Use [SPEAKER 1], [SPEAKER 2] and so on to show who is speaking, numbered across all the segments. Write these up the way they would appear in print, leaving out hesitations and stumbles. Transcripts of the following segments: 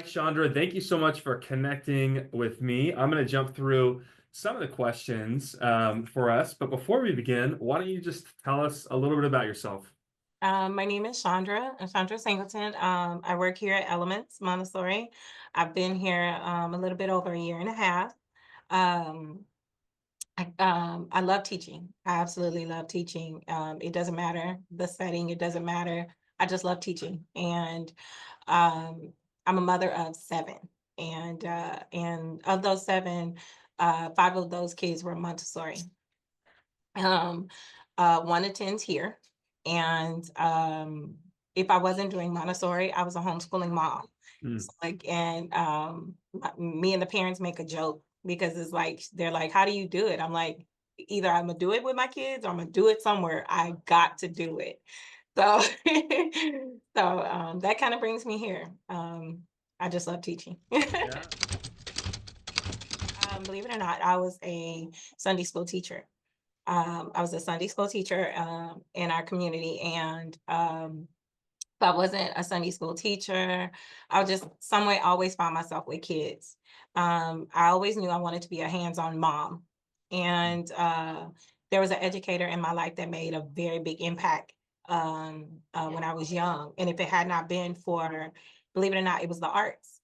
[SPEAKER 1] Chandra. Thank you so much for connecting with me. I'm going to jump through some of the questions for us. But before we begin, why don't you just tell us a little bit about yourself?
[SPEAKER 2] My name is Shondra. I'm Shondra Singleton. I work here at Elements Montessori. I've been here a little bit over a year and a half. Um, I love teaching. I absolutely love teaching. It doesn't matter the setting. It doesn't matter. I just love teaching, and um, I'm a mother of seven. And of those seven, five of those kids were Montessori. Um, One attends here, and if I wasn't doing Montessori, I was a homeschooling mom.
[SPEAKER 1] Mm.
[SPEAKER 2] So, like, and me and the parents make a joke because it's like they're like, "How do you do it?" I'm like, "Either I'm gonna do it with my kids or I'm gonna do it somewhere. I got to do it." So, so that kind of brings me here. I just love teaching.
[SPEAKER 1] Yeah.
[SPEAKER 2] Believe it or not, I was a Sunday school teacher. I was a Sunday school teacher in our community, and if I wasn't a Sunday school teacher, I would just some way always find myself with kids. I always knew I wanted to be a hands-on mom, and there was an educator in my life that made a very big impact when I was young. And if it had not been for, believe it or not, it was the arts,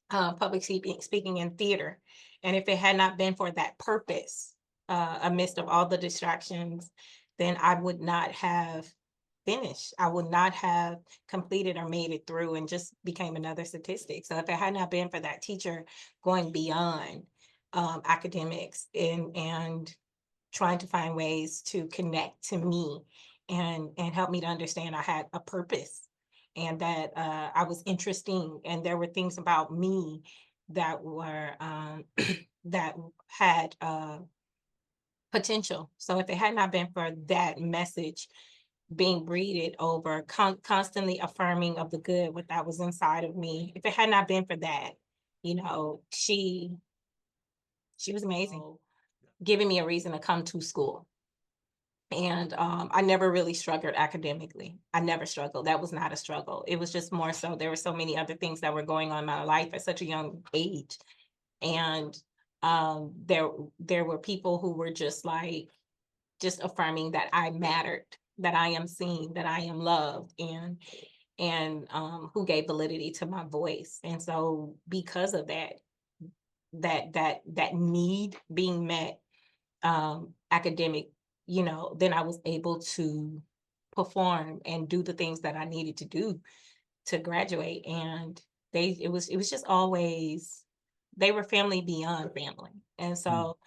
[SPEAKER 2] public speaking and theater. And if it had not been for that purpose, amidst of all the distractions, then I would not have finished. I would not have completed or made it through and just became another statistic. So if it had not been for that teacher going beyond academics and trying to find ways to connect to me and help me to understand I had a purpose and that I was interesting and there were things about me that were that had potential. So if it had not been for that message being breeded over constantly affirming of the good what that was inside of me, if it had not been for that, you know, she was amazing, giving me a reason to come to school. And I never really struggled academically. I never struggled. That was not a struggle. It was just more so there were so many other things that were going on in my life at such a young age. And there were people who were just like just affirming that I mattered, that I am seen, that I am loved, and who gave validity to my voice. And so because of that, that need being met, academic, then I was able to perform and do the things that I needed to do to graduate. And it was just always they were family beyond family. And
[SPEAKER 1] Mm.
[SPEAKER 2] so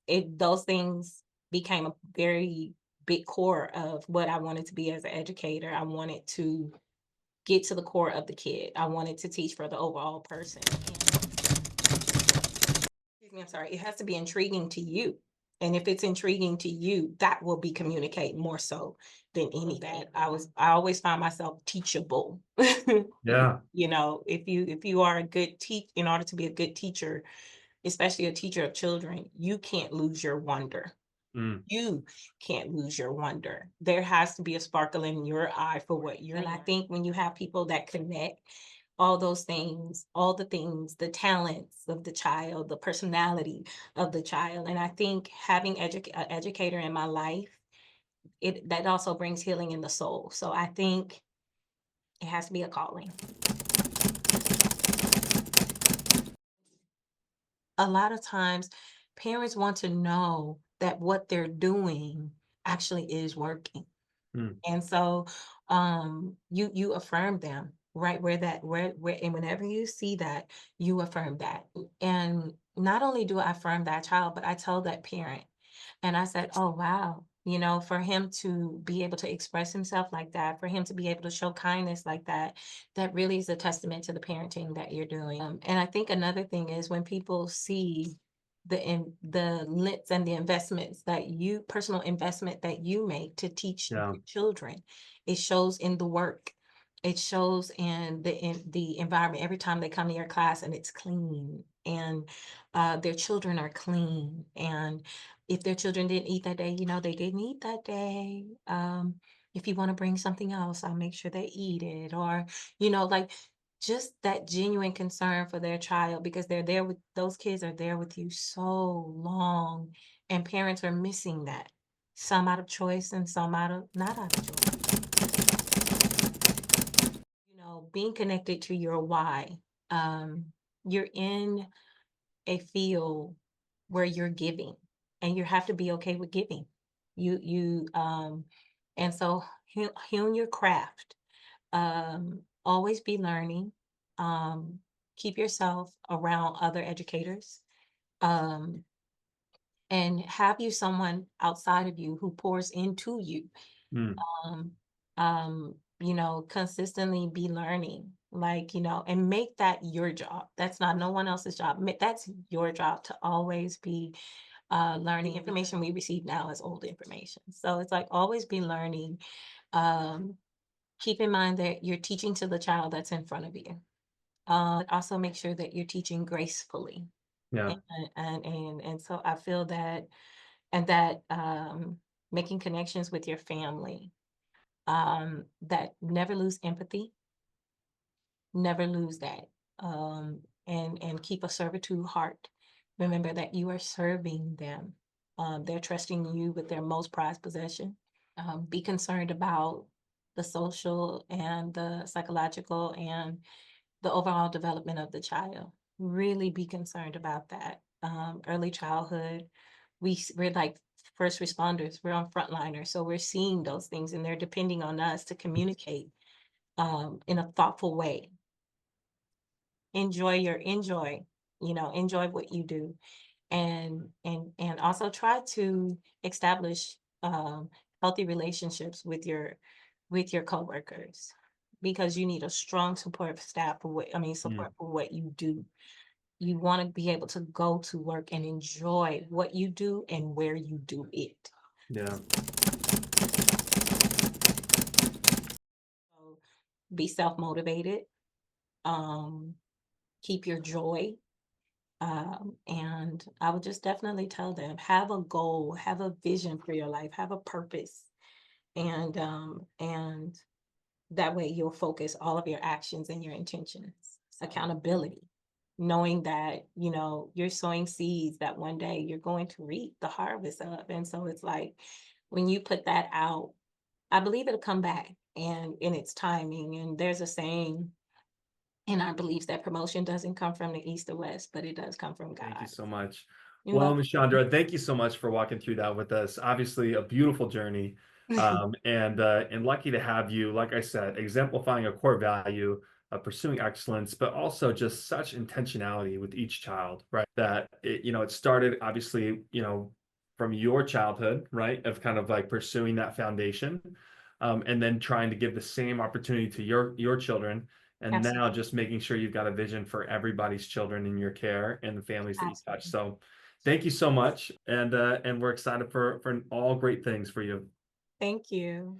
[SPEAKER 2] it those things became a very big core of what I wanted to be as an educator. I wanted to get to the core of the kid. I wanted to teach for the overall person. Excuse me, I'm sorry. It has to be intriguing to you. And if it's intriguing to you, that will be communicated more so than any that. I always find myself teachable.
[SPEAKER 1] Yeah.
[SPEAKER 2] If you are a good teach in order to be a good teacher, especially a teacher of children, you can't lose your wonder.
[SPEAKER 1] Mm.
[SPEAKER 2] You can't lose your wonder. There has to be a sparkle in your eye for what you're. And I think when you have people that connect all those things, all the things, the talents of the child, the personality of the child. And I think having an educator in my life, it that also brings healing in the soul. So I think it has to be a calling. A lot of times parents want to know that what they're doing actually is working.
[SPEAKER 1] Mm.
[SPEAKER 2] And so you affirm them right where and whenever you see that, you affirm that. And not only do I affirm that child, but I tell that parent and I said, oh wow, for him to be able to express himself like that, for him to be able to show kindness like that, that really is a testament to the parenting that you're doing. And I think another thing is when people see the lents and the investments that you personal investment that you make to teach
[SPEAKER 1] Yeah.
[SPEAKER 2] your children, it shows in the work. It shows in the environment every time they come to your class and it's clean and their children are clean. And if their children didn't eat that day, they didn't eat that day. If you want to bring something else, I'll make sure they eat it. Or, like just that genuine concern for their child because they're there with those kids are there with you so long, and parents are missing that. Some out of choice and some out of not out of choice. Being connected to your why. Um, you're in a field where you're giving, and you have to be okay with giving. And so hone your craft. Always be learning. Um, keep yourself around other educators. Um, and have you someone outside of you who pours into you.
[SPEAKER 1] Mm,
[SPEAKER 2] um, Consistently be learning, and make that your job. That's not no one else's job. That's your job to always be learning. Information we receive now is old information. So it's like always be learning. Um, Keep in mind that you're teaching to the child that's in front of you. Also make sure that you're teaching gracefully.
[SPEAKER 1] yeah.
[SPEAKER 2] And so I feel that and that making connections with your family, that never lose empathy, never lose that, and keep a servitude heart. Remember that you are serving them. They're trusting you with their most prized possession. Be concerned about the social and the psychological and the overall development of the child. Really be concerned about that. Early childhood, we're like first responders. We're on frontliners, so we're seeing those things, and they're depending on us to communicate in a thoughtful way. Enjoy what you do, and also try to establish healthy relationships with your coworkers, because you need a strong support staff for
[SPEAKER 1] Mm,
[SPEAKER 2] support for what you do. You want to be able to go to work and enjoy what you do and where you do it.
[SPEAKER 1] yeah.
[SPEAKER 2] So be self-motivated, um, keep your joy. And I would just definitely tell them, have a goal, have a vision for your life, have a purpose. And that way you'll focus all of your actions and your intentions. Accountability, knowing that, you're sowing seeds that one day you're going to reap the harvest of. And so it's like when you put that out, I believe it'll come back and in its timing. And there's a saying in our beliefs that promotion doesn't come from the east or west, but it does come from
[SPEAKER 1] Thank you
[SPEAKER 2] God.
[SPEAKER 1] so much.
[SPEAKER 2] You're
[SPEAKER 1] Well,
[SPEAKER 2] welcome.
[SPEAKER 1] Ms. Chandra, thank you so much for walking through that with us. Obviously, a beautiful journey, and lucky to have you. Like I said, exemplifying a core value of pursuing excellence, but also just such intentionality with each child, right? That it started obviously, from your childhood, right, of kind of like pursuing that foundation, and then trying to give the same opportunity to your children, and now
[SPEAKER 2] Absolutely.
[SPEAKER 1] just making sure you've got a vision for everybody's children in your care and the families that you touch.
[SPEAKER 2] Absolutely.
[SPEAKER 1] So thank you so much, and we're excited for all great things for you.
[SPEAKER 2] Thank you.